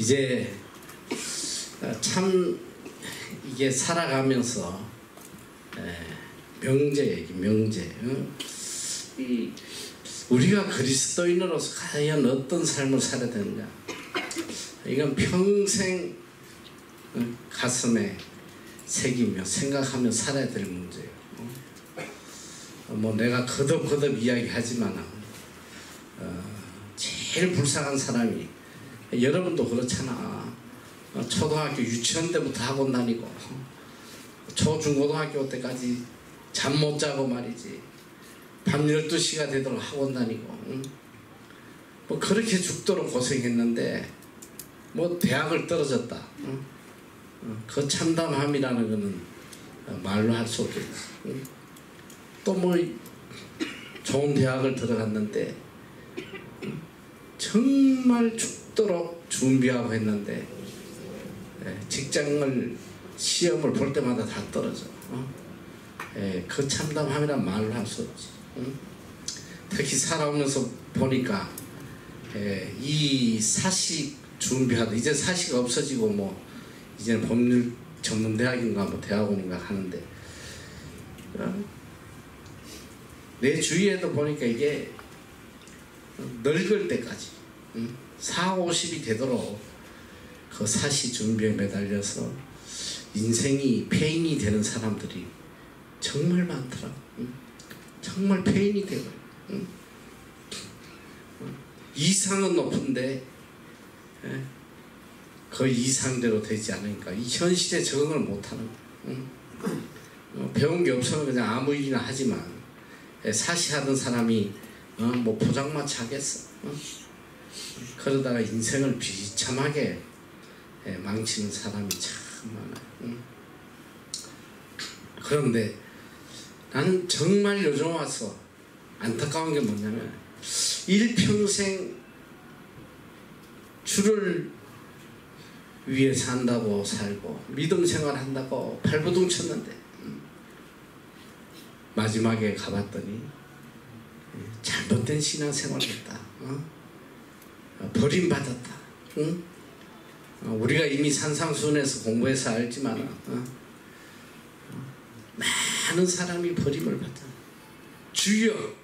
이제 참 이게 살아가면서 명제. 우리가 그리스도인으로서 과연 어떤 삶을 살아야 되느냐, 이건 평생 가슴에 새기며 생각하며 살아야 될 문제예요. 뭐 내가 거듭 이야기하지만 제일 불쌍한 사람이, 여러분도 그렇잖아. 초등학교 유치원 때부터 학원 다니고 초중고등학교 때까지 잠 못 자고 말이지, 밤 12시가 되도록 학원 다니고, 뭐 그렇게 죽도록 고생했는데 뭐 대학을 떨어졌다. 그 참담함이라는 거는 말로 할 수 없겠지. 또 뭐 좋은 대학을 들어갔는데 정말 죽도록 준비하고 했는데 직장을 시험을 볼 때마다 다 떨어져. 그 참담함이란 말로 할 수 없지. 특히 살아오면서 보니까 이 사식 준비하다, 이제 사식 없어지고 뭐 이제는 법률 전문대학인가 뭐 대학원인가 하는데, 내 주위에도 보니까 이게 늙을 때까지 40, 50이 되도록 그 사시 준비에 매달려서 인생이 폐인이 되는 사람들이 정말 많더라. 정말 폐인이 되고, 이상은 높은데 그 이상대로 되지 않으니까 이 현실에 적응을 못하는 거야. 배운 게 없으면 그냥 아무 일이나 하지만 사시하던 사람이 뭐 포장마차 하겠어. 그러다가 인생을 비참하게 망치는 사람이 참 많아요. 그런데 나는 정말 요즘 와서 안타까운 게 뭐냐면, 일평생 주를 위해 산다고 살고 믿음 생활한다고 발버둥 쳤는데 마지막에 가봤더니 잘못된 신앙생활을 했다. 버림받았다. 우리가 이미 산상수훈에서 공부해서 알지만 많은 사람이 버림을 받아. 주여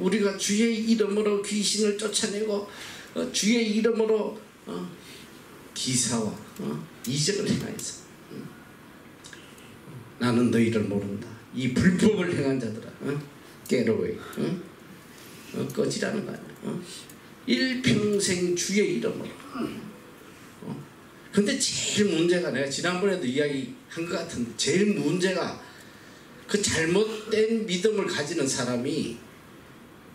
우리가 주의 이름으로 귀신을 쫓아내고 주의 이름으로 기사와 이적을 행하여서 나는 너희를 모른다. 이 불법을 행한 자들아, get away. 꺼지라는 거 아니야. 일평생 주의 이름으로. 근데 제일 문제가, 내가 지난번에도 이야기한 것 같은데, 제일 문제가 그 잘못된 믿음을 가지는 사람이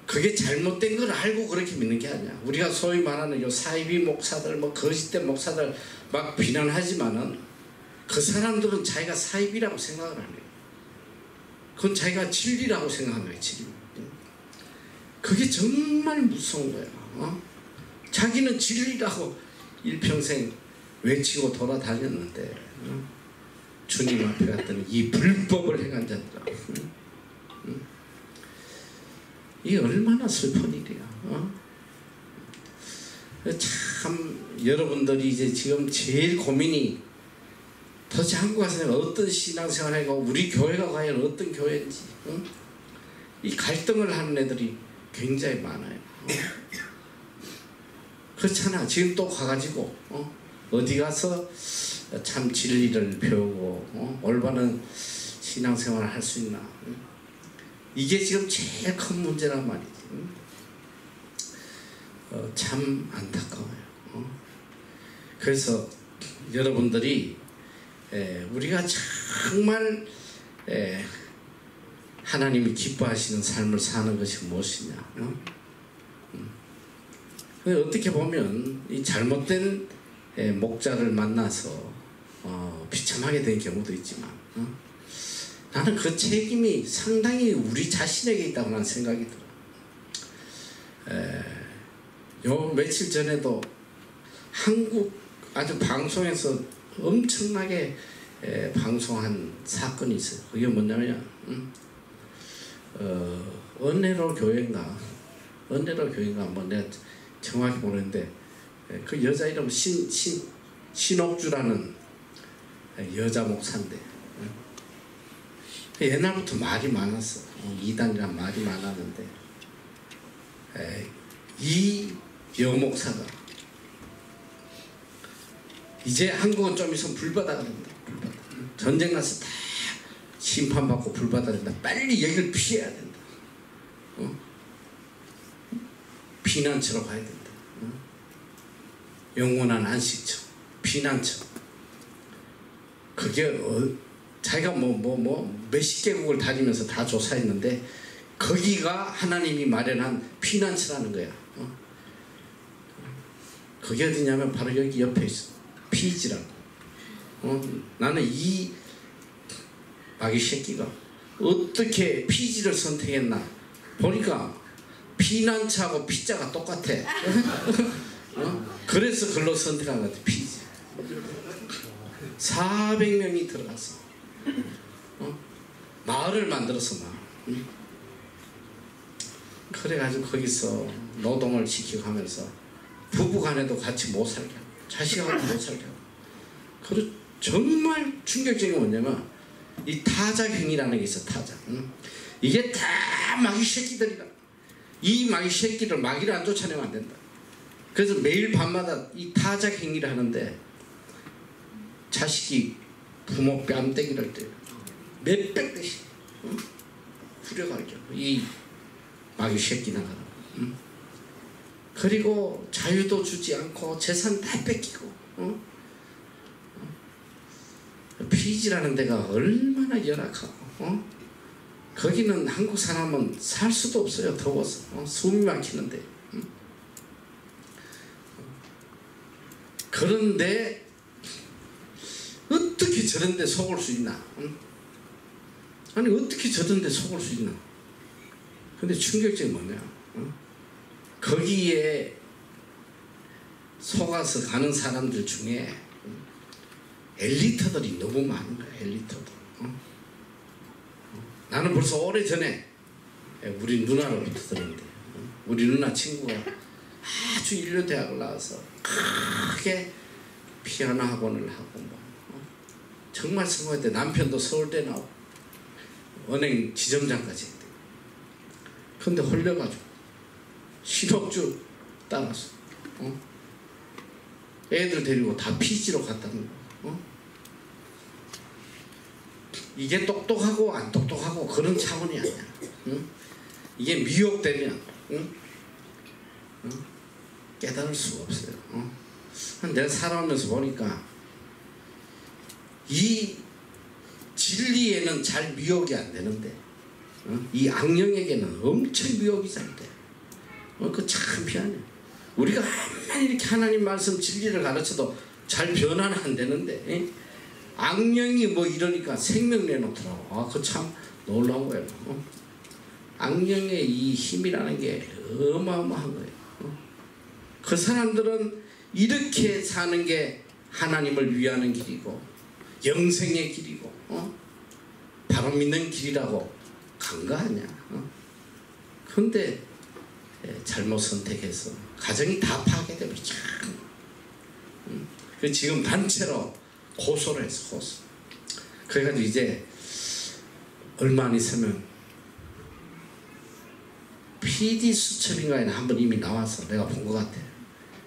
그게 잘못된 걸 알고 그렇게 믿는 게 아니야. 우리가 소위 말하는 요 사이비 목사들, 뭐 거짓된 목사들 막 비난하지만은 그 사람들은 자기가 사이비라고 생각을 안 해요. 그건 자기가 진리라고 생각하는 거예요. 진리. 그게 정말 무서운 거야. 자기는 진리라고 일평생 외치고 돌아다녔는데 주님 앞에 갔더니 이 불법을 행한 자들아. 이게 얼마나 슬픈 일이야. 참 여러분들이 이제 지금 제일 고민이, 도대체 한국 가서 어떤 신앙생활을 하고 우리 교회가 과연 어떤 교회인지, 이 갈등을 하는 애들이 굉장히 많아요. 그렇잖아. 지금 또 가가지고 어디 가서 참 진리를 배우고 올바른 신앙생활을 할 수 있나. 이게 지금 제일 큰 문제란 말이지. 참 안타까워요. 그래서 여러분들이 우리가 정말 하나님이 기뻐하시는 삶을 사는 것이 무엇이냐. 어떻게 보면 이 잘못된 목자를 만나서 비참하게 된 경우도 있지만, 나는 그 책임이 상당히 우리 자신에게 있다고 나는 생각이 들어. 요 며칠 전에도 한국 아주 방송에서 엄청나게 방송한 사건이 있어요. 그게 뭐냐면 은혜로 교회인가 뭐 내가 정확히 모르는데 그 여자 이름 신옥주라는 여자 목사인데 옛날부터 말이 많았어. 이단이란 말이 많았는데 이 여목사가 이제 한국은 좀 있으면 불바다가 된다. 불바다. 전쟁 나서 다 심판받고 불바다 된다. 빨리 여기를 피해야 된다. 피난처로 가야 된다. 영원한 안식처, 피난처. 그게 자기가 몇십 개국을 다니면서 다 조사했는데 거기가 하나님이 마련한 피난처라는 거야. 그게 어디냐면 바로 여기 옆에 있어. 피지라고. 나는 이 마귀 새끼가 어떻게 피지를 선택했나 보니까 피난처하고 피자가 똑같아. 그래서 그걸로 선택한 것 같아. 피지. 400명이 들어갔어. 마을을 만들었어. 마을. 그래가지고 거기서 노동을 시키고 하면서 부부간에도 같이 못 살게 하고 자식하고도 못 살게 하고. 그리고 정말 충격적인 게 뭐냐면 이 타작행위라는 게 있어. 타작. 이게 다 마귀 새끼들이다. 이 마귀 새끼를 마귀를 안 쫓아내면 안 된다. 그래서 매일 밤마다 이 타작행위를 하는데 자식이 부모 뺨때기를 때려 몇백 대씩 후려가죠. 이 마귀 새끼 나가라. 그리고 자유도 주지 않고 재산 다 뺏기고. 피지라는 데가 얼마나 열악하고. 거기는 한국 사람은 살 수도 없어요. 더워서. 숨이 막히는데. 그런데 어떻게 저런 데 속을 수 있나? 아니 어떻게 저런 데 속을 수 있나? 근데 충격적이 뭐냐? 거기에 속아서 가는 사람들 중에 엘리트들이 너무 많은 거야. 엘리트들. 나는 벌써 오래전에 우리 누나로부터 들었는데 우리 누나 친구가 아주 인류 대학을 나와서 크게 피아노 학원을 하고 정말 성공했대. 남편도 서울대 나오고 은행 지점장까지 했대. 근데 홀려가지고 신옥주 따라서 애들 데리고 다 피지로 갔다는 거야. 이게 똑똑하고 안 똑똑하고 그런 차원이 아니야. 이게 미혹되면 깨달을 수가 없어요. 내가 살아오면서 보니까 이 진리에는 잘 미혹이 안 되는데 이 악령에게는 엄청 미혹이 잘 돼. 그 참 피하네. 우리가 아무리 이렇게 하나님 말씀 진리를 가르쳐도 잘 변화는 안 되는데 악령이 뭐 이러니까 생명 내놓더라고. 그거 참 놀라운 거예요. 악령의 이 힘이라는 게 어마어마한 거예요. 그 사람들은 이렇게 사는 게 하나님을 위하는 길이고 영생의 길이고 바로 믿는 길이라고 간 거 아니야. 그런데 잘못 선택해서 가정이 다 파괴되버리죠. 지금 단체로 고소를 했어. 고소. 그래가지고 이제 얼마 안 있으면 PD 수첩인가에 한번 이미 나와서 내가 본 것 같아.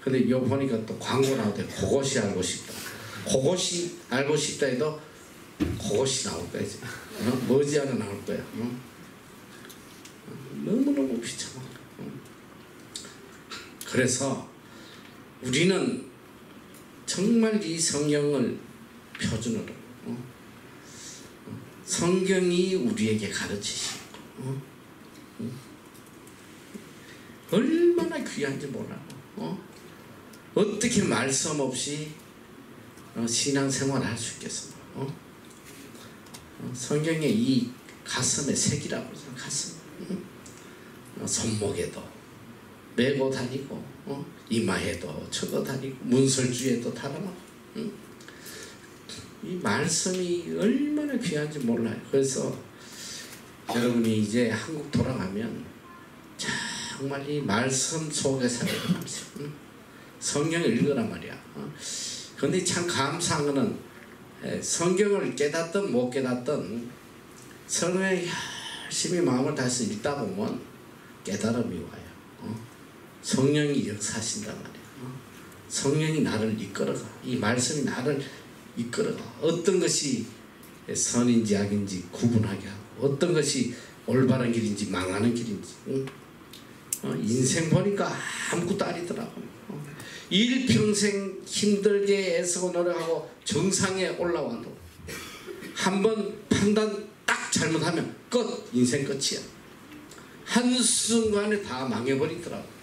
근데 이거 보니까 또 광고 나오대. 그것이 알고 싶다. 그것이 알고 싶다 해도 그것이 나올 거야 이제. 머지않아 나올 거야. 너무너무 비참한 거야. 그래서 우리는 정말 이 성경을 표준으로 성경이 우리에게 가르치시고 얼마나 귀한지 몰라요. 어떻게 말씀 없이 신앙생활을 할 수 있겠어. 성경의 이 가슴에 새기라고 그러잖아. 가슴. 손목에도 메고 다니고 이마에도 쳐도 다니고 문설주에도 달아놓고 이 말씀이 얼마나 귀한지 몰라요. 그래서 여러분이 이제 한국 돌아가면 정말 이 말씀 속에 살아야 됩니다. 성경을 읽으란 말이야. 근데 참 감사한 거는 성경을 깨닫든 못 깨닫든 성경에 열심히 마음을 다해서 읽다 보면 깨달음이 와요. 성령이 역사하신단 말이야. 성령이 나를 이끌어가. 이 말씀이 나를 이끌어가. 어떤 것이 선인지 악인지 구분하게 하고, 어떤 것이 올바른 길인지 망하는 길인지. 인생 보니까 아무것도 아니더라고. 일평생 힘들게 애쓰고 노력하고 정상에 올라와도 한번 판단 딱 잘못하면 끝. 인생 끝이야. 한순간에 다 망해버리더라고.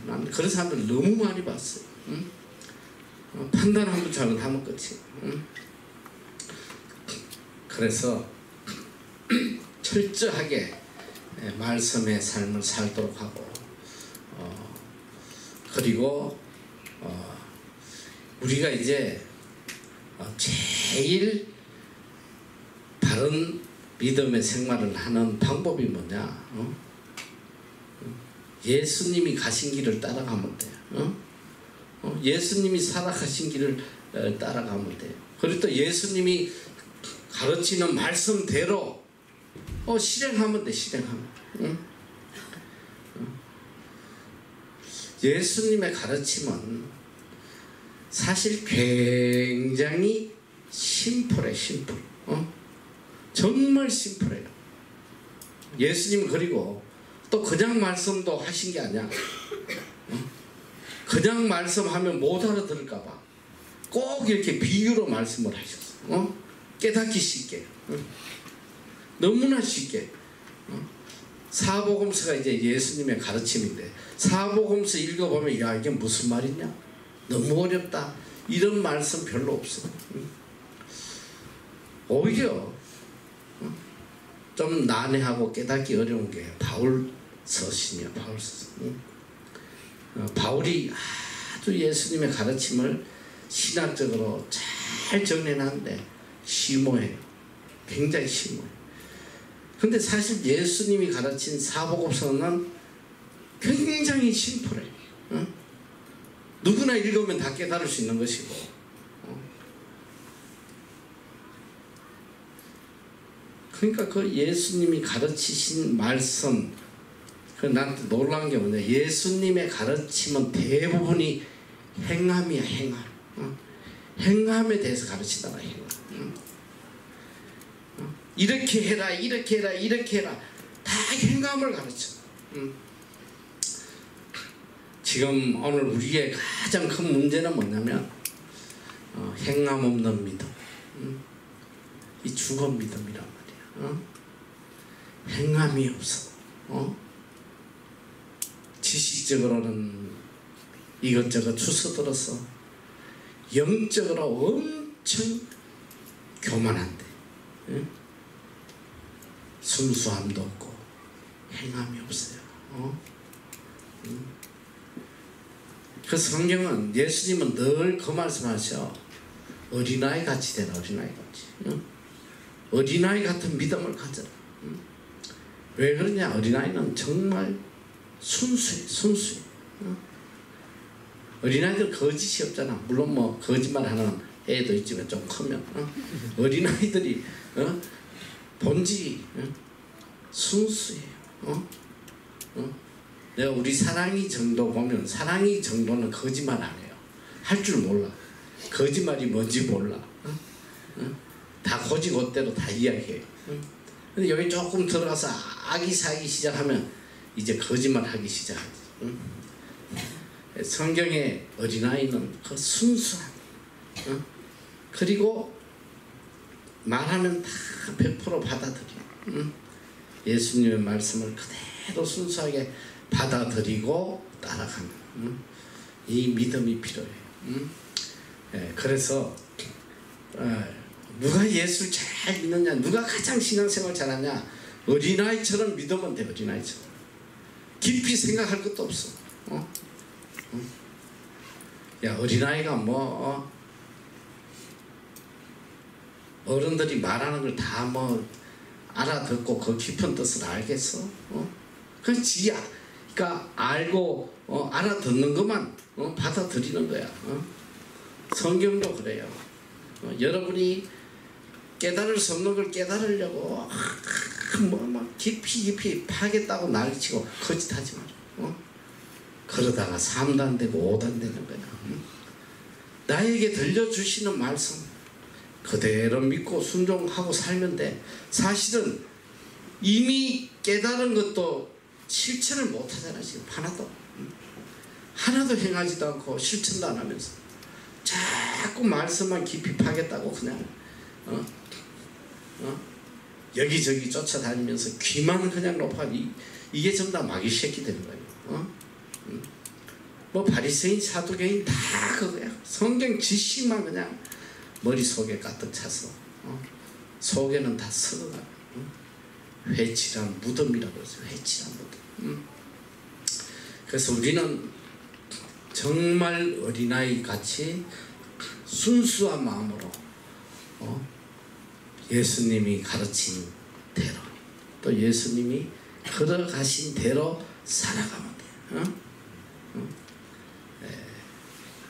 난 그런 사람들 너무 많이 봤어요. 판단 한번 잘못하면 끝이야. 그래서 철저하게 말씀의 삶을 살도록 하고, 그리고 우리가 이제 제일 바른 믿음의 생활을 하는 방법이 뭐냐? 예수님이 가신 길을 따라가면 돼요. 예수님이 살아가신 길을 따라가면 돼요. 그리고 또 예수님이 가르치는 말씀대로 실행하면 돼. 실행하면. 예수님의 가르침은 사실 굉장히 심플해. 심플. 정말 심플해요. 예수님은 그리고 또 그냥 말씀도 하신 게 아니야. 그냥 말씀하면 못 알아들을까봐 꼭 이렇게 비유로 말씀을 하셨어. 깨닫기 쉽게. 너무나 쉽게. 사복음서가 이제 예수님의 가르침인데, 사복음서 읽어보면 야, 이게 무슨 말이냐? 너무 어렵다. 이런 말씀 별로 없어. 오히려 좀 난해하고 깨닫기 어려운 게 바울 서신이야. 바울 서신. 바울이 아주 예수님의 가르침을 신학적으로 잘 정리하는데 심오해요. 굉장히 심오해요. 근데 사실 예수님이 가르친 사복음서는 굉장히 심플해. 누구나 읽으면 다 깨달을 수 있는 것이고. 그러니까 그 예수님이 가르치신 말씀, 나한테 놀라운 게 뭐냐? 예수님의 가르침은 대부분이 행함이야. 행함. 행함에 대해서 가르치잖아. 행함. 이렇게 해라, 이렇게 해라, 이렇게 해라. 다 행함을 가르쳐. 지금 오늘 우리의 가장 큰 문제는 뭐냐면 행함 없는 믿음. 이 죽은 믿음이란 말이야. 행함이 없어. 지식적으로는 이것저것 주워들어서 영적으로 엄청 교만한데 순수함도 없고 행함이 없어요. 그 성경은, 예수님은 늘 그 말씀하셔. 어린아이 같이 되라. 어린아이 같이. 어린아이 같은 믿음을 가져라. 왜 그러냐? 어린아이는 정말 순수해. 순수해. 어린아이들 거짓이 없잖아. 물론 뭐 거짓말하는 애도 있지만 좀 크면 어린아이들이 본질이 순수해요. 내가 우리 사랑이 정도 보면, 사랑이 정도는 거짓말 안 해요. 할 줄 몰라. 거짓말이 뭔지 몰라. 다 고지고대로 다 이야기해요. 근데 여기 조금 들어가서 아기사기 시작하면 이제 거짓말 하기 시작하지. 성경의 어린아이는 그 순수함, 그리고 말하면 다 100% 받아들여. 예수님의 말씀을 그대로 순수하게 받아들이고 따라가는 이 믿음이 필요해요. 그래서 누가 예수를 잘 믿느냐, 누가 가장 신앙생활 잘하냐, 어린아이처럼 믿으면 돼. 어린아이처럼 깊이 생각할 것도 없어. 야, 어린아이가 뭐 어른들이 말하는 걸 다 뭐 알아듣고 그 깊은 뜻을 알겠어? 그건 지야 그러니까 알고 알아듣는 것만 받아들이는 거야. 성경도 그래요. 여러분이 깨달을 수 없는 걸 깨달으려고 막 깊이 파겠다고 난리치고 거짓하지 마라. 그러다가 3도 안 되고 5도 안 되는 거야. 나에게 들려주시는 말씀 그대로 믿고 순종하고 살면 돼. 사실은 이미 깨달은 것도 실천을 못하잖아. 지금 하나도 행하지도 않고 실천도 안 하면서 자꾸 말씀만 깊이 파겠다고 그냥 여기저기 쫓아다니면서 귀만 그냥 높아. 이게 전부 다 마귀 새끼 되는 거예요. 뭐 바리새인 사두개인 다 그거야. 성경 지식만 그냥 머릿속에 가득 차서 속에는 다 썩어가. 회칠한 무덤이라고 그러죠. 회칠한 무덤. 그래서 우리는 정말 어린아이 같이 순수한 마음으로 예수님이 가르친 대로 또 예수님이 걸어가신 대로 살아가면 돼요.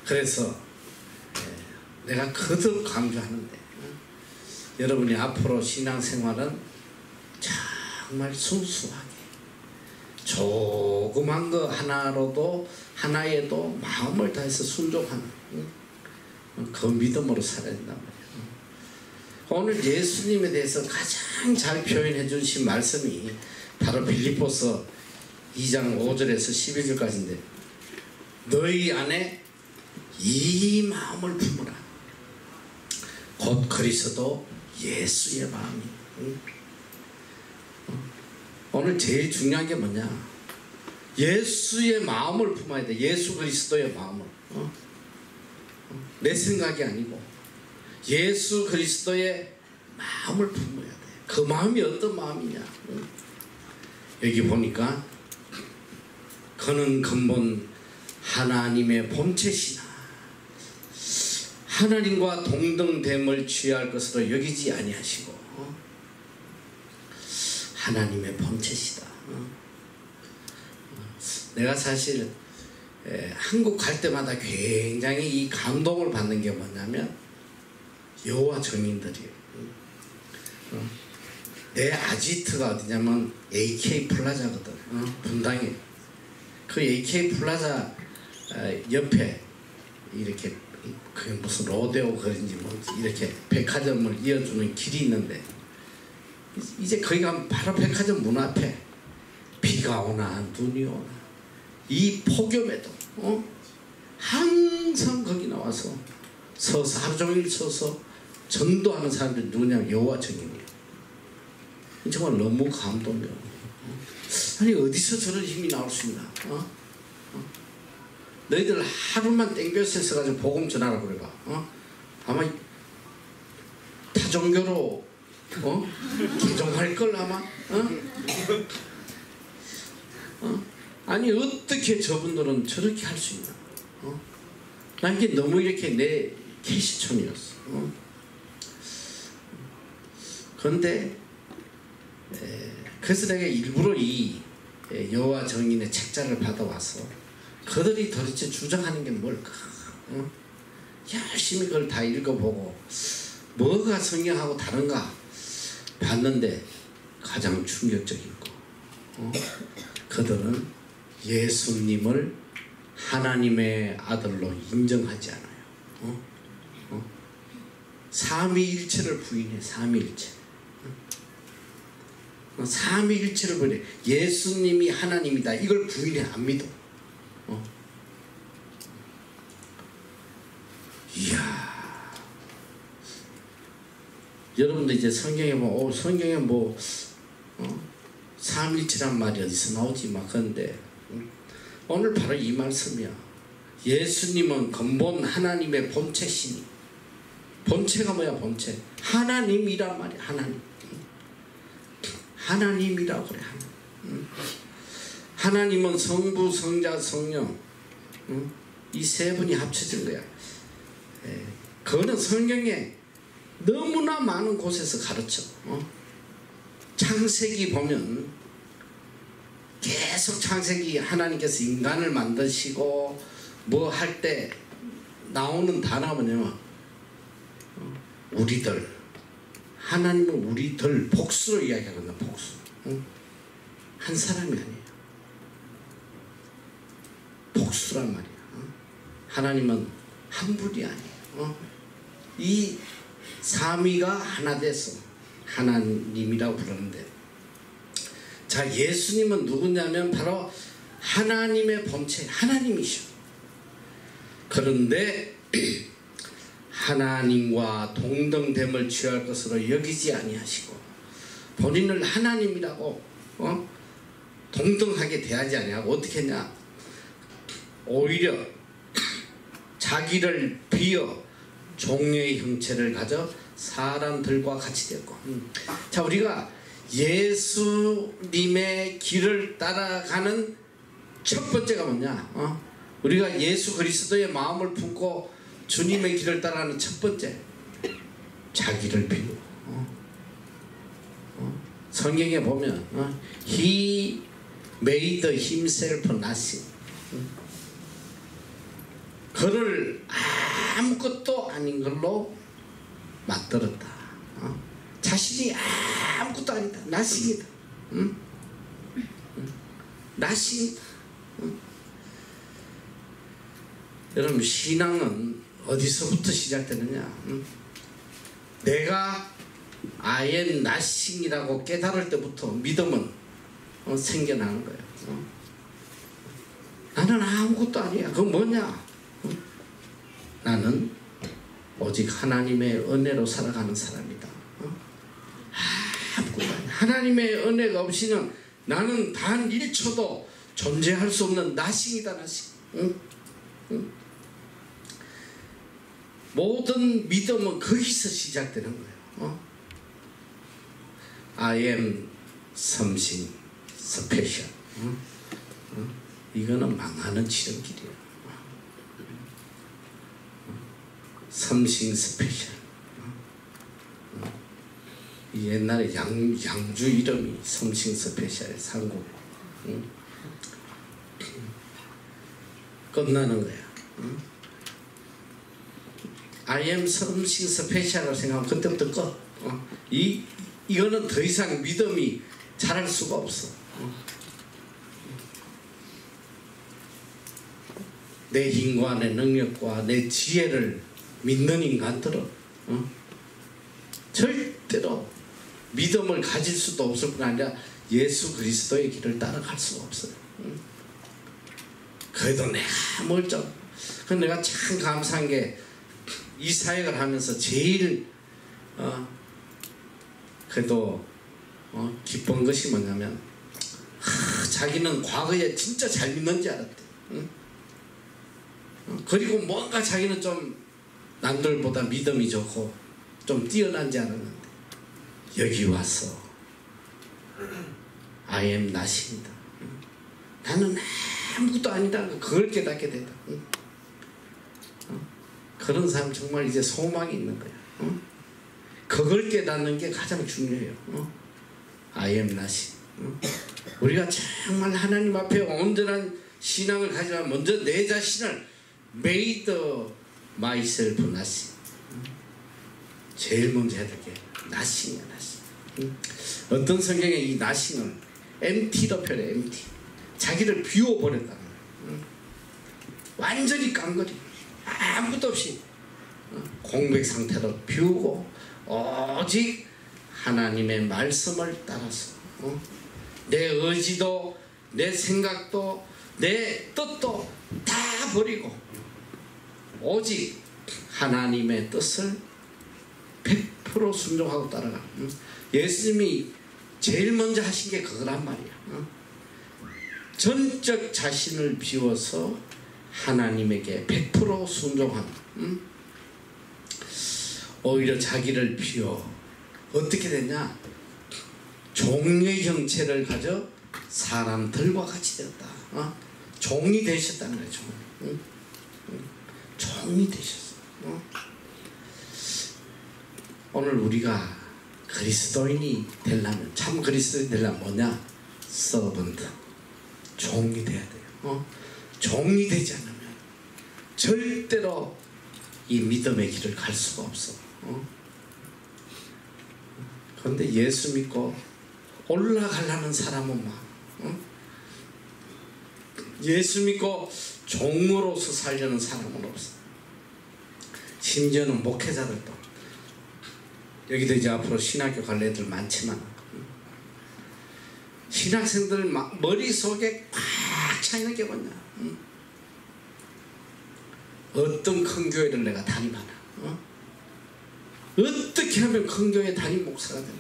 그래서 내가 거듭 강조하는데 여러분이 앞으로 신앙생활은 정말 순수하게 조그만 거 하나에도 마음을 다해서 순종하는 그 믿음으로 살아야 된단 말이에요. 오늘 예수님에 대해서 가장 잘 표현해 주신 말씀이 바로 빌립보서 2장 5절에서 11절까지인데 너희 안에 이 마음을 품으라. 곧 그리스도 예수의 마음이. 오늘 제일 중요한 게 뭐냐? 예수의 마음을 품어야 돼. 예수 그리스도의 마음을. 내 생각이 아니고 예수 그리스도의 마음을 품어야 돼. 그 마음이 어떤 마음이냐? 여기 보니까 그는 근본 하나님의 본체시나 하나님과 동등됨을 취할 것으로 여기지 아니하시고 하나님의 본체시다. 내가 사실 한국 갈 때마다 굉장히 이 감동을 받는 게 뭐냐면 여호와 증인들이에요. 내 아지트가 어디냐면 AK 플라자거든. 분당에 그 AK 플라자 옆에 이렇게 그게 무슨 로데오 거리인지 뭐 이렇게 백화점을 이어주는 길이 있는데 이제 거기 가면 바로 백화점 문 앞에 비가 오나 눈이 오나 이 폭염에도 항상 거기 나와서 서서 하루 종일 서서 전도하는 사람들이 누구냐면 여호와 증인이에요. 정말 너무 감동이에요. 아니 어디서 저런 힘이 나올 수 있나? 너희들 하루만 땡볕에 서가지고 복음 전하라 그래봐. 아마 타종교로 개종할 걸 아마. 아니 어떻게 저분들은 저렇게 할 수 있나? 난 이게 너무 이렇게 내 계시촌이었어. 그런데 그래서 내가 일부러 이 여호와 증인의 책자를 받아와서 그들이 도대체 주장하는 게 뭘까? 열심히 그걸 다 읽어보고 뭐가 성경하고 다른가 봤는데 가장 충격적인 거 그들은 예수님을 하나님의 아들로 인정하지 않아요. 삼위일체를 부인해. 삼위일체를 부인해. 예수님이 하나님이다 이걸 부인해. 안 믿어. 이야, 여러분들 이제 성경에 뭐 성경에 뭐 삼일체란 말이 어디서 나오지 막 그런데 오늘 바로 이 말씀이야. 예수님은 근본 하나님의 본체시니. 본체가 뭐야? 본체 하나님이란 말이야. 하나님이라고 그래. 하나님은 성부, 성자, 성령 이 세 분이 합쳐진 거야. 그거는 성경에 너무나 많은 곳에서 가르쳐. 창세기 보면 계속 창세기 하나님께서 인간을 만드시고 뭐 할 때 나오는 단어가 뭐냐면 우리들. 하나님은 우리들 복수로 이야기하거든요. 복수. 한 사람이 아니에요. 복수란 말이야. 하나님은 한 분이 아니에요. 이 삼위가 하나 돼서 하나님이라고 부르는데, 자, 예수님은 누구냐면 바로 하나님의 본체, 하나님이셔. 그런데 하나님과 동등됨을 취할 것으로 여기지 아니하시고 본인을 하나님이라고 동등하게 대하지 아니하고 어떻게 했냐? 오히려 자기를 비어 종의 형체를 가져 사람들과 같이 됐고. 자, 우리가 예수님의 길을 따라가는 첫 번째가 뭐냐? 우리가 예수 그리스도의 마음을 품고 주님의 길을 따라가는 첫 번째, 자기를 비우고. 성경에 보면 He made himself nothing. 그를 아무것도 아닌 걸로 만들었다. 자신이 아무것도 아니다. nothing이다. nothing이다. 여러분, 신앙은 어디서부터 시작되느냐? 내가 I am nothing이라고 깨달을 때부터 믿음은 생겨나는 거예요. 나는 아무것도 아니야. 그건 뭐냐? 나는 오직 하나님의 은혜로 살아가는 사람이다. 아무것도 아니야. 하나님의 은혜가 없이는 나는 단 1초도 존재할 수 없는 nothing이다. nothing. 모든 믿음은 거기서 시작되는 거예요. I am something special. 이거는 망하는 지름길이에요. something special. 옛날에 양주 이름이 something special, 상국. 끝나는 거야. I am something special이라고 생각하면 그때부터 끝. 이거는 더 이상 믿음이 자랄 수가 없어. 내 힘과 내 능력과 내 지혜를 믿는 인간들은 절대로 믿음을 가질 수도 없을 뿐 아니라 예수 그리스도의 길을 따라갈 수가 없어요. 그래도 내가 멀쩡. 근데 내가 참 감사한 게 이 사역을 하면서 제일 그래도 기쁜 것이 뭐냐면 자기는 과거에 진짜 잘 믿는지 알았대. 그리고 뭔가 자기는 좀 남들보다 믿음이 좋고 좀 뛰어난지 알았는데 여기 와서 I am nothing이다. 나는 아무것도 아니다. 그걸 깨닫게 된다. 그런 사람 정말 이제 소망이 있는 거야. 그걸 깨닫는 게 가장 중요해요. I am nothing. 우리가 정말 하나님 앞에 온전한 신앙을 가지면 먼저 내 자신을 made myself nothing. 제일 먼저 해야 될 게 nothing이야, nothing. 어떤 성경에 이 nothing을 empty로 표현해, empty. 자기를 비워버렸다는 거야. 완전히 깡거리. 아무것도 없이 공백 상태로 비우고 오직 하나님의 말씀을 따라서 내 의지도 내 생각도 내 뜻도 다 버리고 오직 하나님의 뜻을 100% 순종하고 따라가. 예수님이 제일 먼저 하신 게 그거란 말이야. 전적 자신을 비워서 하나님에게 100% 순종하는. 오히려 자기를 비워 어떻게 됐냐? 종의 형체를 가져 사람들과 같이 되었다. 종이 되셨다는 거예요. 종이 되셨어. 오늘 우리가 그리스도인이 되려면, 참 그리스도인이 되려면 뭐냐? 서번트. 종이 돼야 돼요. 종이 되지 않으면 절대로 이 믿음의 길을 갈 수가 없어. 그런데 예수 믿고 올라가려는 사람은 막 예수 믿고 종으로서 살려는 사람은 없어. 심지어는 목회자들도 여기도 이제 앞으로 신학교 갈 애들 많지만 신학생들 머릿속에 꽉 차있는 게 뭐냐, 어떤 큰 교회를 내가 다니마나, 어떻게 하면 큰 교회 담임 목사가 되나,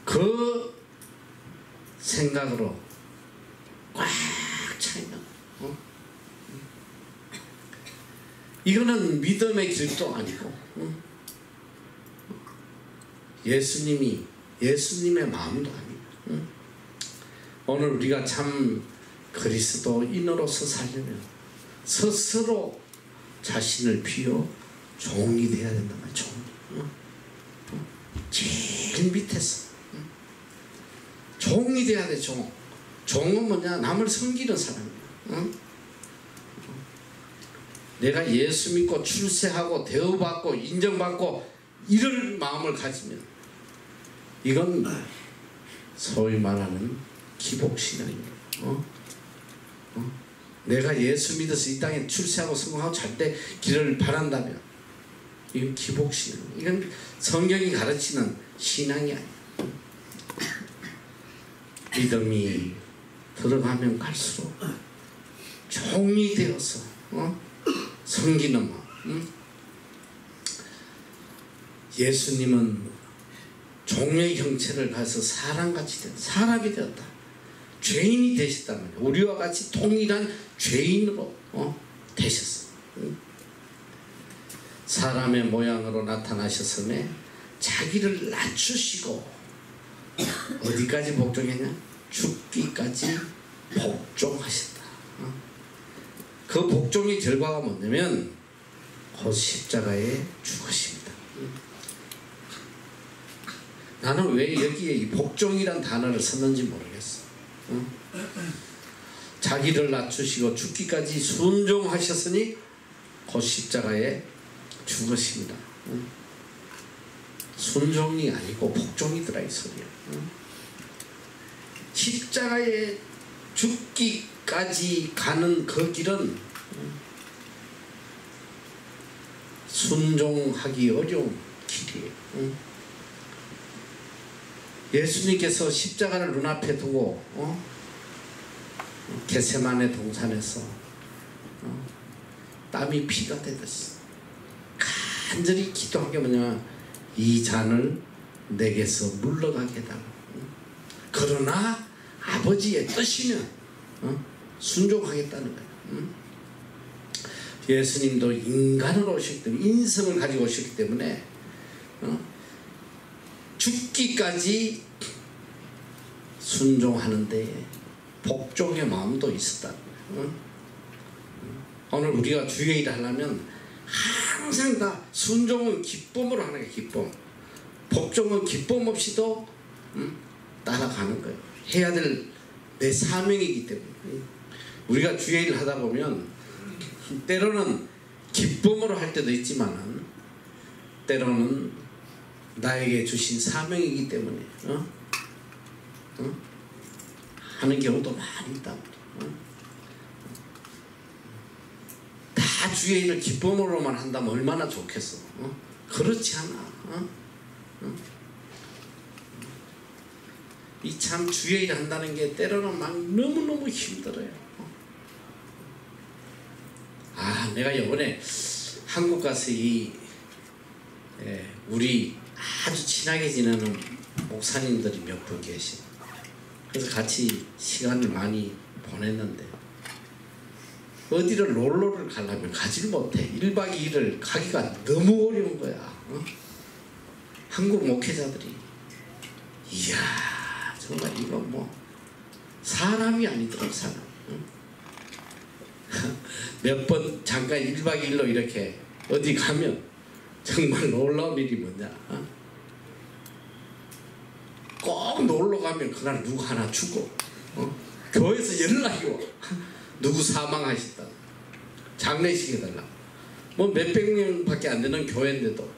그 생각으로 꽉 차있는, 이거는 믿음의 길도 아니고, 예수님의 마음도 아니고, 오늘 우리가 참 그리스도인으로서 살려면 스스로 자신을 비워 종이 되어야 된단 말이야. 종. 제일 밑에서 종이 돼야 돼. 종은 뭐냐? 남을 섬기는 사람이야. 내가 예수 믿고 출세하고 대우받고 인정받고 이럴 마음을 가지면 이건 소위 말하는 기복신앙입니다. 내가 예수 믿어서 이 땅에 출세하고 성공하고 잘 되기를 바란다면 이건 기복신앙, 이건 성경이 가르치는 신앙이 아니야. 믿음이 들어가면 갈수록 종이 되어서 섬기는 마음. 예수님은 종의 형체를 가서 사람같이 사람이 되었다. 죄인이 되셨단 말이야. 우리와 같이 동일한 죄인으로 되셨어. 사람의 모양으로 나타나셨음에 자기를 낮추시고 어디까지 복종했냐? 죽기까지 복종하셨다. 그 복종의 결과가 뭐냐면 곧 십자가에 죽으십니다. 나는 왜 여기에 이 복종이란 단어를 썼는지 모르겠어. 자기를 낮추시고 죽기까지 순종하셨으니 곧 십자가에 죽으십니다. 순종이 아니고 복종이더라 이 소리야. 십자가에 죽기까지 가는 그 길은 순종하기 어려운 길이에요. 예수님께서 십자가를 눈앞에 두고 겟세마네 동산에서 땀이 피가 되듯이 간절히 기도한 게 뭐냐, 이 잔을 내게서 물러가게 해달라. 그러나 아버지의 뜻이면 순종하겠다는 거예요. 예수님도 인간으로 오셨기 때문에, 인성을 가지고 오셨기 때문에 죽기까지 순종하는데 복종의 마음도 있었다. 오늘 우리가 주의 일을 하려면 항상 다 순종은 기쁨으로 하는 거예요. 기쁨. 복종은 기쁨 없이도 따라가는 거예요. 해야 될 내 사명이기 때문에. 우리가 주의 일을 하다 보면 때로는 기쁨으로 할 때도 있지만 때로는 나에게 주신 사명이기 때문에 하는 경우도 많이 있다. 다 주의 일을 기쁨으로만 한다면 얼마나 좋겠어. 그렇지 않아. 이 참 주의 일을 한다는 게 때로는 막 너무너무 힘들어요. 내가 이번에 한국 가서 우리 아주 친하게 지내는 목사님들이 몇 분 계시. 그래서 같이 시간을 많이 보냈는데 어디를 롤러를 가려면 가지를 못해. 1박 2일을 가기가 너무 어려운 거야. 한국 목회자들이 이야 정말 이거 뭐 사람이 아니더라고. 사람. 몇 번 잠깐 1박 2일로 이렇게 어디 가면 정말 놀라운 일이 뭐냐, 꼭 놀러 가면 그날 누구 하나 죽고 교회에서 연락이 와. 누구 사망하셨다. 장례식 해달라. 뭐 몇백 명밖에 안 되는 교회인데도.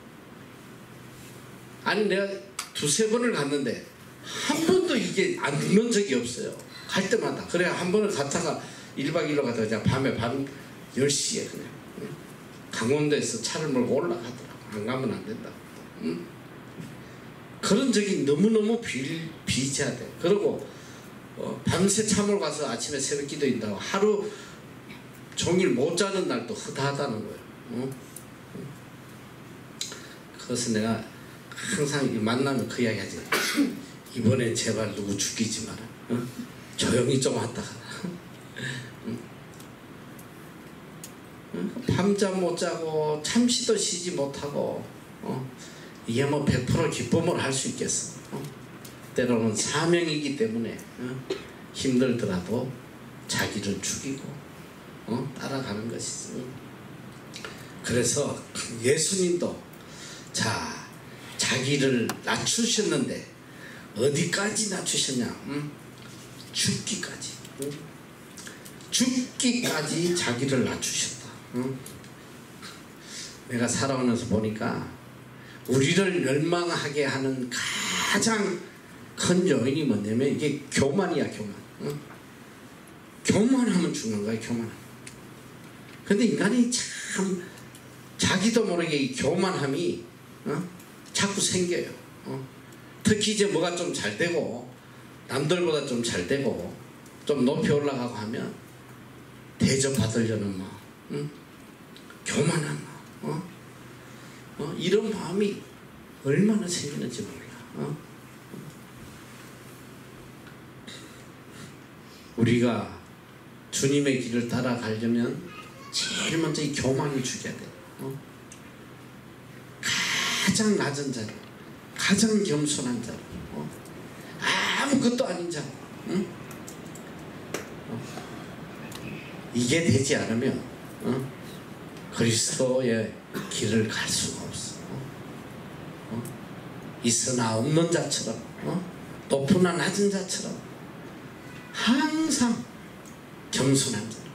아니 내가 두세 번을 갔는데 한 번도 이게 안 늦는 적이 없어요. 갈 때마다. 그래 한 번을 갔다가 1박 2일로 갔다가 그냥 밤에 밤 10시에 그냥 강원도에서 차를 몰고 올라가더라고. 안 가면 안 된다. 응? 그런 적이 너무너무 비지하대. 그리고 밤새 참으러 가서 아침에 새벽 기도인다고 하루 종일 못 자는 날도 허다하다는 거예요. 응? 그래서 내가 항상 만나면 그 이야기 하지. 이번에 제발 누구 죽이지 마라. 응? 조용히 좀 왔다 가라. 밤잠 못 자고 잠시도 쉬지 못하고 이게 뭐 100% 기쁨을 할 수 있겠어. 때로는 사명이기 때문에 힘들더라도 자기를 죽이고 따라가는 것이지. 그래서 예수님도 자기를 낮추셨는데 어디까지 낮추셨냐? 죽기까지. 죽기까지 자기를 낮추셨다. 내가 살아오면서 보니까 우리를 멸망하게 하는 가장 큰 요인이 뭐냐면 이게 교만이야. 교만. 교만하면 죽는 거야. 교만. 근데 인간이 참 자기도 모르게 이 교만함이 자꾸 생겨요. 특히 이제 뭐가 좀 잘 되고 남들보다 좀 잘 되고 좀 높이 올라가고 하면 대접받으려는 마음, 교만한 마음, 이런 마음이 얼마나 생기는지 몰라. 우리가 주님의 길을 따라가려면 제일 먼저 이 교만을 죽여야 돼. 가장 낮은 자로, 가장 겸손한 자로, 아무것도 아닌 자로. 이게 되지 않으면 그리스도의 길을 갈 수가 없어. 있으나 없는 자처럼, 높으나 낮은 자처럼 항상 겸손한 자로.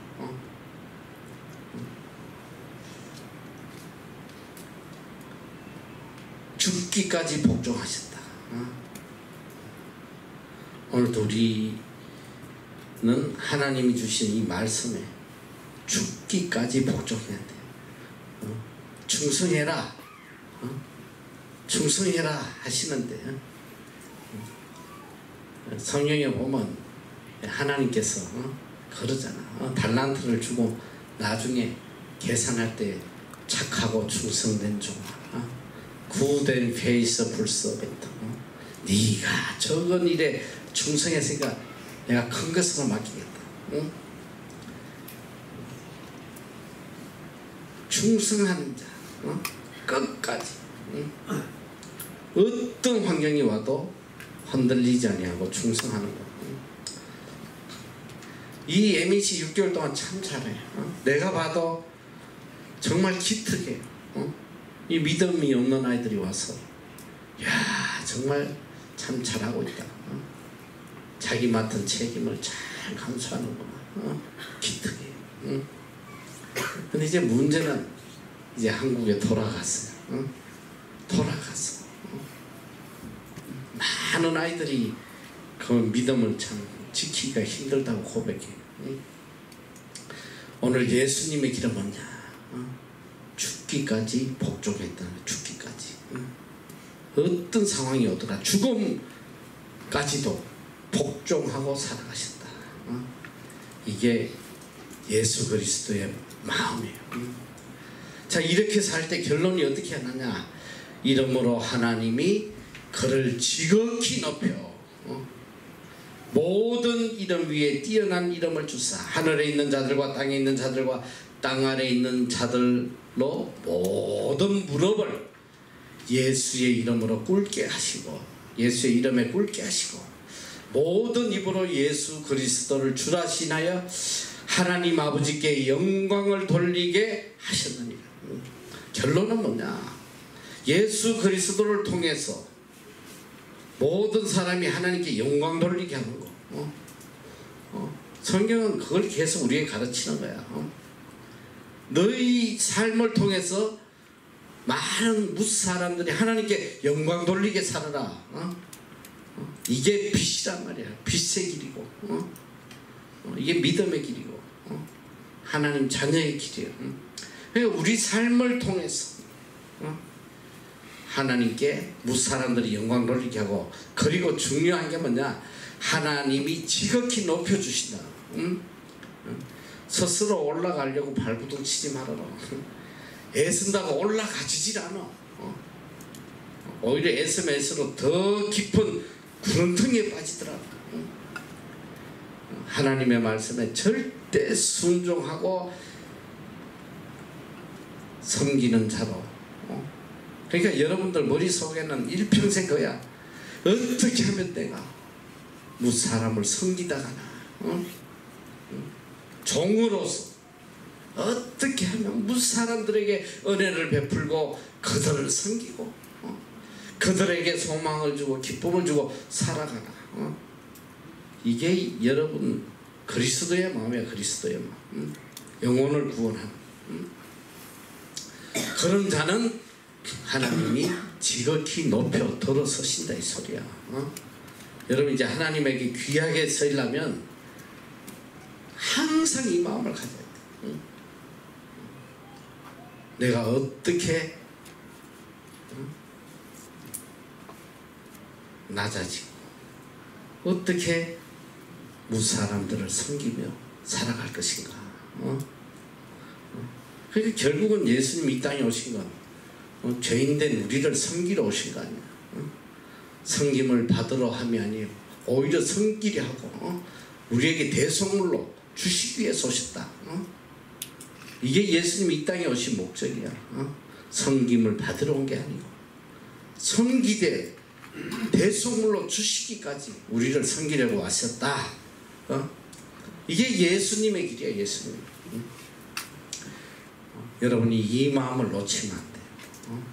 죽기까지 복종하셨다. 오늘도 우리는 하나님이 주신 이 말씀에 죽기까지 복종해야 돼. 충성해라. 충성해라 하시는데 성경에 보면 하나님께서 그러잖아. 달란트를 주고 나중에 계산할 때 착하고 충성된 종아, good and faithful servant. 네가 적은 일에 충성했으니까 내가 큰 것으로 맡기겠다. 충성하는 자, 끝까지. 어떤 환경이 와도 흔들리지 아니하고 충성하는 것. 이 MHC 6개월 동안 참 잘해. 내가 봐도 정말 기특해. 이 믿음이 없는 아이들이 와서 야 정말 참 잘하고 있다. 자기 맡은 책임을 잘 감수하는구나. 기특해. 근데 이제 문제는 이제 한국에 돌아갔어요. 돌아갔어. 많은 아이들이 그 믿음을 참 지키기가 힘들다고 고백해. 오늘 예수님의 길은 뭐냐? 죽기까지 복종했다는 거야. 죽기까지. 어떤 상황이 오더라 죽음까지도 복종하고 살아가셨다. 이게 예수 그리스도의 마음이에요. 자, 이렇게 살 때 결론이 어떻게 하느냐? 이름으로 하나님이 그를 지극히 높여 모든 이름 위에 뛰어난 이름을 주사 하늘에 있는 자들과 땅에 있는 자들과 땅 아래 있는 자들로 모든 무릎을 예수의 이름으로 꿇게 하시고 예수의 이름에 꿇게 하시고 모든 입으로 예수 그리스도를 주라 신하여 하나님 아버지께 영광을 돌리게 하셨느니라. 결론은 뭐냐? 예수 그리스도를 통해서 모든 사람이 하나님께 영광 돌리게 하는 거. 성경은 그걸 계속 우리에게 가르치는 거야. 너희 삶을 통해서 많은 무스 사람들이 하나님께 영광 돌리게 살아라. 이게 빛이란 말이야. 빛의 길이고, 이게 믿음의 길이고, 하나님 자녀의 길이에요. 그러니까 우리 삶을 통해서 하나님께 무스 사람들이 영광 돌리게 하고, 그리고 중요한 게 뭐냐? 하나님이 지극히 높여주신다. 스스로 올라가려고 발부둥 치지 말아라. 애쓴다고 올라가지질 않아. 오히려 애쓰면 애쓸수록 더 깊은 구렁텅이에 빠지더라. 하나님의 말씀에 절대 순종하고 섬기는 자로. 그러니까 여러분들 머릿속에는 일평생 거야. 어떻게 하면 내가 무슨 사람을 섬기다가나 종으로서 어떻게 하면 무슨 사람들에게 은혜를 베풀고 그들을 섬기고 그들에게 소망을 주고 기쁨을 주고 살아가나. 이게 여러분 그리스도의 마음이야. 그리스도의 마음. 영혼을 구원하는 그런 자는 하나님이 지극히 높여 들어서신다 이 소리야. 여러분 이제 하나님에게 귀하게 서려면 항상 이 마음을 가져야 돼. 내가 어떻게 낮아지고 어떻게 무슨 사람들을 섬기며 살아갈 것인가. 그러니까 결국은 예수님이 이 땅에 오신 건 죄인된 우리를 섬기러 오신 거 아니야. 섬김을 받으러 함이 아니에요. 오히려 섬기려 하고 우리에게 대속물로 주시기 위해서 오셨다. 이게 예수님이 이 땅에 오신 목적이야. 섬김을 받으러 온 게 아니고 섬기되 대속물로 주시기까지 우리를 섬기려고 왔었다. 이게 예수님의 길이야. 예수님. 여러분이 이 마음을 놓치면 안 돼요.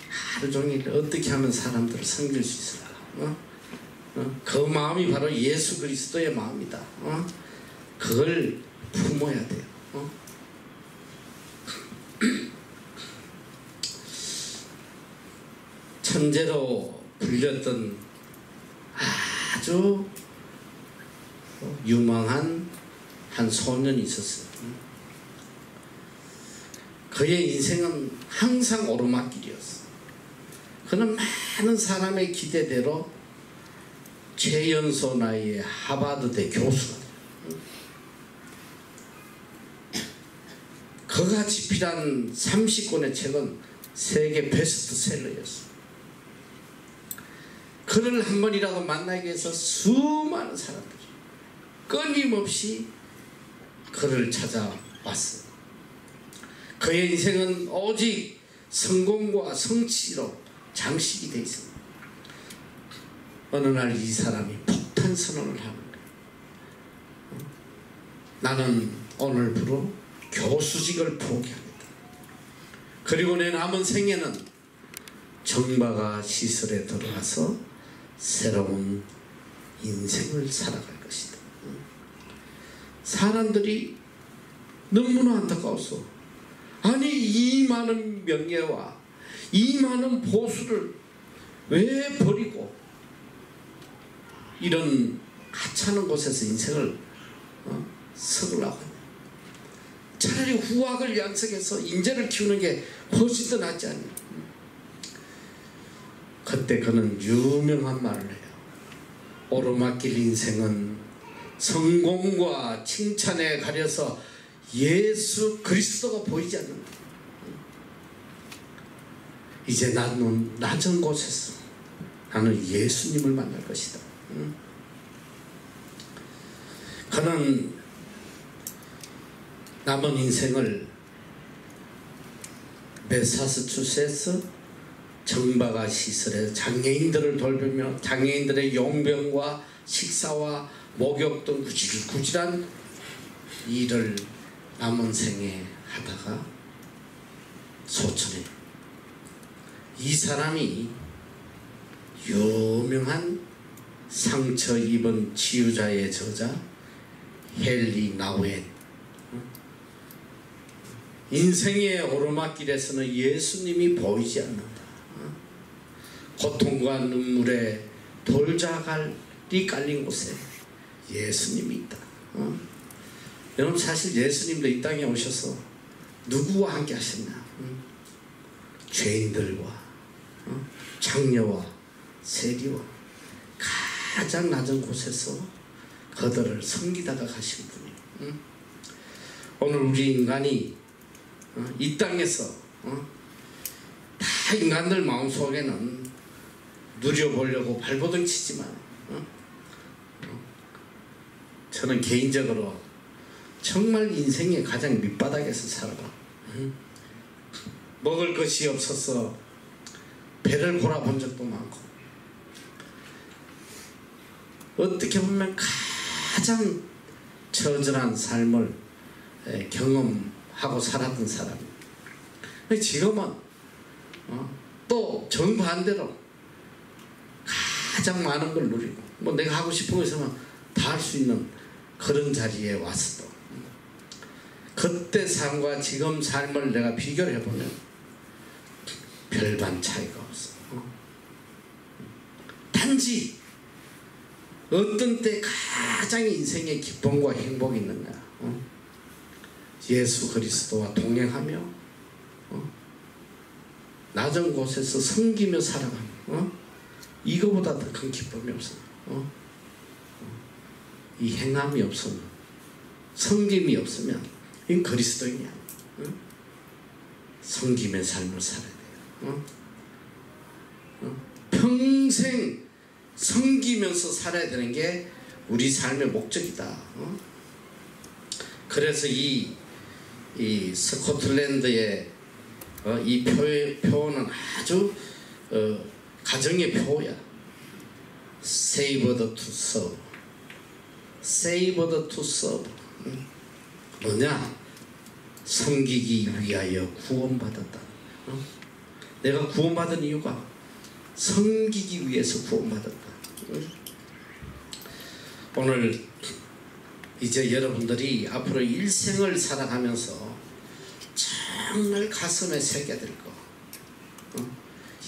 하루 종일 어떻게 하면 사람들을 섬길 수 있을까? 그 마음이 바로 예수 그리스도의 마음이다. 그걸 품어야 돼요. 천재로 불렸던 아주 유망한 한 소년이 있었어요. 그의 인생은 항상 오르막길이었어. 그는 많은 사람의 기대대로 최연소 나이에 하버드대 교수가 돼요. 그가 집필한 30권의 책은 세계 베스트셀러였어. 그를 한 번이라도 만나기 위해서 수많은 사람들이 끊임없이 그를 찾아왔어요. 그의 인생은 오직 성공과 성취로 장식이 되어 있습니다. 어느 날 이 사람이 폭탄 선언을 하는 거예요. 나는 오늘부로 교수직을 포기합니다. 그리고 내 남은 생애는 정바가 시설에 들어가서 새로운 인생을 살아갈 것이다. 사람들이 너무나 안타까워서 아니 이 많은 명예와 이 많은 보수를 왜 버리고 이런 하찮은 곳에서 인생을 썩으려고 하냐. 차라리 후학을 양성해서 인재를 키우는 게 훨씬 더 낫지 않냐. 그때 그는 유명한 말을 해요. 오르막길 인생은 성공과 칭찬에 가려서 예수 그리스도가 보이지 않는다. 이제 나는 낮은 곳에서 나는 예수님을 만날 것이다. 그는 남은 인생을 매사추세츠 정바가 시설에 장애인들을 돌보며 장애인들의 용병과 식사와 목욕 등 구질구질한 일을 남은 생에 하다가 소천해. 이 사람이 유명한 상처 입은 치유자의 저자 헨리 나우엔. 인생의 오르막길에서는 예수님이 보이지 않는다. 고통과 눈물에 돌자갈이 깔린 곳에 예수님이 있다. 여러분, 사실 예수님도 이 땅에 오셔서 누구와 함께 하셨나? 죄인들과 장녀와 세리와 가장 낮은 곳에서 그들을 섬기다가 가신 분이에요. 오늘 우리 인간이 이 땅에서 다 인간들 마음속에는 누려보려고 발버둥 치지만 저는 개인적으로 정말 인생의 가장 밑바닥에서 살아가. 먹을 것이 없어서 배를 골아본 적도 많고, 어떻게 보면 가장 처절한 삶을 경험하고 살았던 사람이에요. 지금은 또 정반대로 가장 많은 걸 누리고, 뭐 내가 하고 싶은 거 있으면 다 할 수 있는 그런 자리에 왔어. 그때 삶과 지금 삶을 내가 비교를 해보면 별반 차이가 없어. 단지 어떤 때 가장 인생의 기쁨과 행복이 있느냐, 예수 그리스도와 동행하며 낮은 곳에서 섬기며 살아가며 이거보다 더 큰 기쁨이 없어. 이 행함이 없으면, 섬김이 없으면 이건 그리스도인이 아니야. 섬김의 삶을 살아야 돼요. 평생 섬기면서 살아야 되는 게 우리 삶의 목적이다. 그래서 이 스코틀랜드의 이 표어는 아주 가정의 표어야. Saved to serve. Saved to serve. 뭐냐? 섬기기 위하여 구원받았다. 내가 구원받은 이유가 섬기기 위해서 구원받았다. 오늘 이제 여러분들이 앞으로 일생을 살아가면서 정말 가슴에 새겨야 될 거,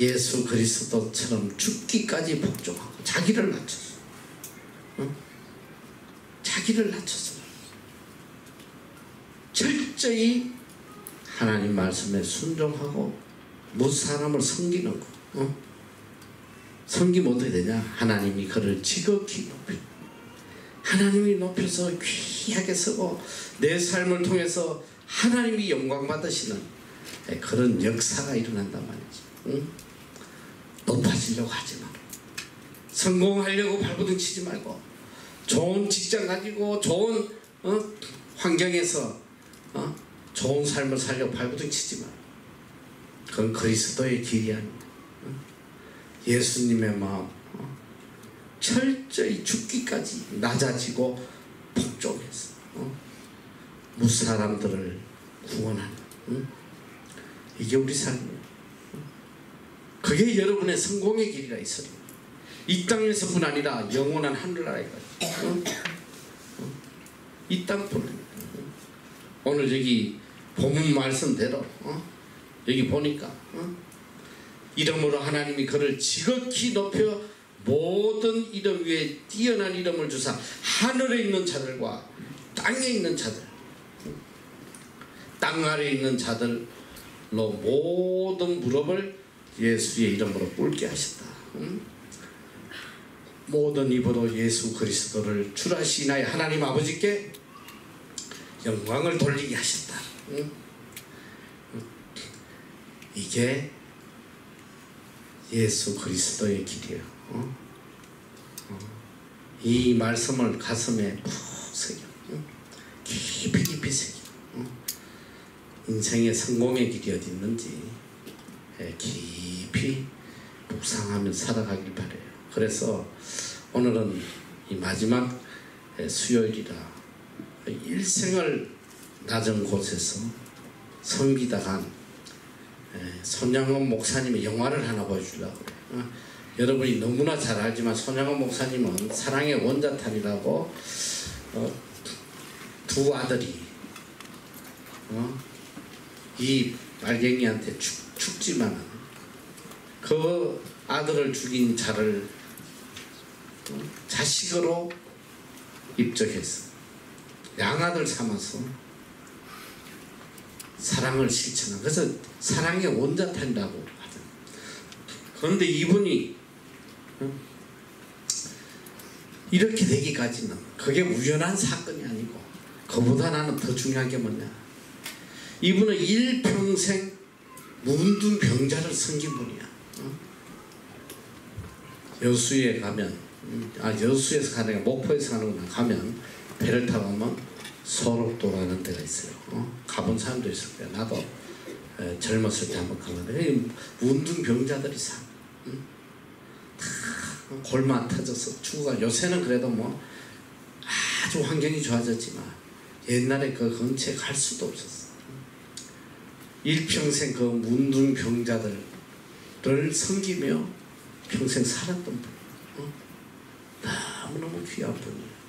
예수 그리스도처럼 죽기까지 복종하고 자기를 낮춰서, 자기를 낮춰서 철저히 하나님 말씀에 순종하고 모든 사람을 섬기는 거. 섬기면 어떻게 되냐? 하나님이 그를 지극히 높여, 하나님이 높여서 귀하게 쓰고 내 삶을 통해서 하나님이 영광 받으시는 그런 역사가 일어난단 말이지. 높아지려고 하지 마. 성공하려고 발버둥 치지 말고, 좋은 직장 가지고 좋은 환경에서 좋은 삶을 살려고 발버둥 치지 마. 그건 그리스도의 길이 아닙니다. 예수님의 마음, 철저히 죽기까지 낮아지고 복종해서 무사람들을 구원하는, 이게 우리 삶이에요. 그게 여러분의 성공의 길이라 있어요. 이 땅에서뿐 아니라 영원한 하늘나라에까지. 이 땅뿐 아니라. 오늘 여기 본문 말씀대로 여기 보니까 이름으로 하나님이 그를 지극히 높여 모든 이름 위에 뛰어난 이름을 주사 하늘에 있는 자들과 땅에 있는 자들, 땅 아래에 있는 자들로 모든 무릎을 예수의 이름으로 꿇게 하셨다. 모든 입으로 예수 그리스도를 주라시나의 하나님 아버지께 영광을 돌리게 하셨다. 이게 예수 그리스도의 길이에요. 이 말씀을 가슴에 푹 새겨, 깊이 깊이 새겨. 인생의 성공의 길이 어디 있는지 깊이 묵상하며 살아가길 바래요. 그래서 오늘은 이 마지막 수요일이라 일생을 낮은 곳에서 섬기다 간 손양원 목사님의 영화를 하나 보여주려고 그래요. 여러분이 너무나 잘 알지만 손양원 목사님은 사랑의 원자탄이라고 두 아들이 이 빨갱이한테 죽지만은 그 아들을 죽인 자를 자식으로 입적했어. 양아들 삼아서 사랑을 실천한. 그래서 사랑의 원자탄이라고 하죠. 그런데 이분이 이렇게 되기까지는 그게 우연한 사건이 아니고 그보다 나는 더 중요한 게 뭐냐. 이분은 일평생 문둥병자를 섬긴 분이야. 여수에 가면 여수에서 가는 게 목포에서 가는구나. 가면 배를 타고 가면 소록도라는 데가 있어요. 가본 사람도 있을 거야. 나도 젊었을 때 한번 가봤는데 문둥병자들이 다 골마 터져서 죽어가. 요새는 그래도 뭐 아주 환경이 좋아졌지만 옛날에 그 근처에 갈 수도 없었어. 일평생 그 문둥병자들을 섬기며 평생 살았던 분. 너무너무 귀한 분이에요.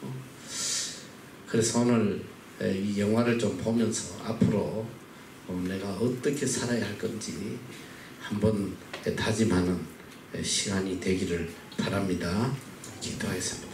그래서 오늘 이 영화를 좀 보면서 앞으로 내가 어떻게 살아야 할 건지 한번 다짐하는 시간이 되기를 바랍니다. 기도하겠습니다.